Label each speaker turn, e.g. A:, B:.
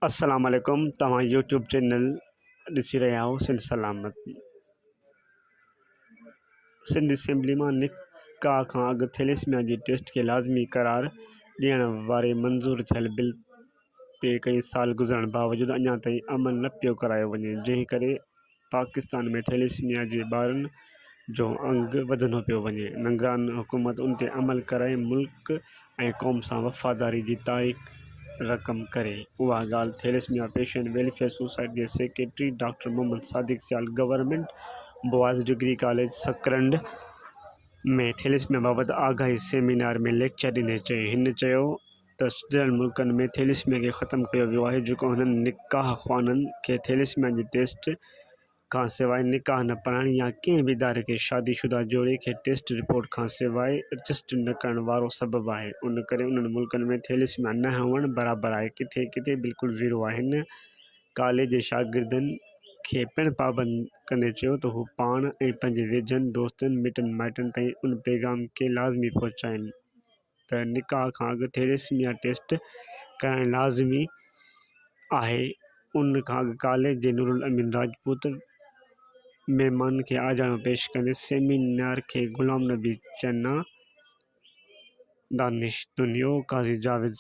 A: अस्सलाम वालेकुम। तव्हां यूट्यूब चैनल ॾिसी रहिया आहियो सिंध सलामत। सिंध असेंबली में निकाह खां अॻु थैलेसीमिया जी टेस्ट खे लाज़मी करार ॾियण वारे मंज़ूर थियल बिल ते कई साल गुज़रण बावजूदि अञा ताईं अमल न पियो करायो वञे, जंहिं करे पाकिस्तान में थैलेसीमिया जे ॿारनि जो अंग वधंदो पियो वञे। निगरान हुकूमत उन ते अमल कराए मुल्क ऐं क़ौम सां वफ़ादारी जी तारीख़ रक़म करे। उहा ॻाल्हि थैलेसीमिया पेशेंट वेलफेयर सोसाइटी जे secretary doctor Muhammad Sadiq Sial government boys degree college Sakrand में थैलेसीमिया बाबति आगाही सेमिनार में लेक्चर ॾींदे चई। हिन चयो त सुधिरियल मुल्कनि में थैलेसीमिया खे ख़तमु कयो वियो आहे, जेको हुननि निकाह ख़्वाननि खे थैलेसीमिया जी टेस्ट खां सवाइ निकाह न पढ़ाइण या कंहिं बि इदारे खे शादीशुदा जोड़े खे टेस्ट रिपोर्ट खां सवाइ रजिस्टर न करण वारो सबबु आहे। उन करे उन्हनि मुल्कनि में थैलेसीमिया न हुअणु बराबरि आहे, किथे किथे बिल्कुलु ज़ीरो आहे। हिन कॉलेज जे शागिर्दनि खे पिणु पाबंद कंदे चयो त हू पाण ऐं पंहिंजे वेझनि दोस्तनि मिटनि माइटनि ताईं उन पैगाम खे लाज़मी पहुचाइनि त निकाह खां अॻु थैलेसीमिया टेस्ट कराइणु लाज़मी आहे। उन खां अॻु कॉलेज जे नूरुल अमीन राजपूत महिमान खे आजाणो पेश कंदे सेमिनार खे ग़ुलाम नबी चन्ना, दानिश दुनियो, काज़ी जावेद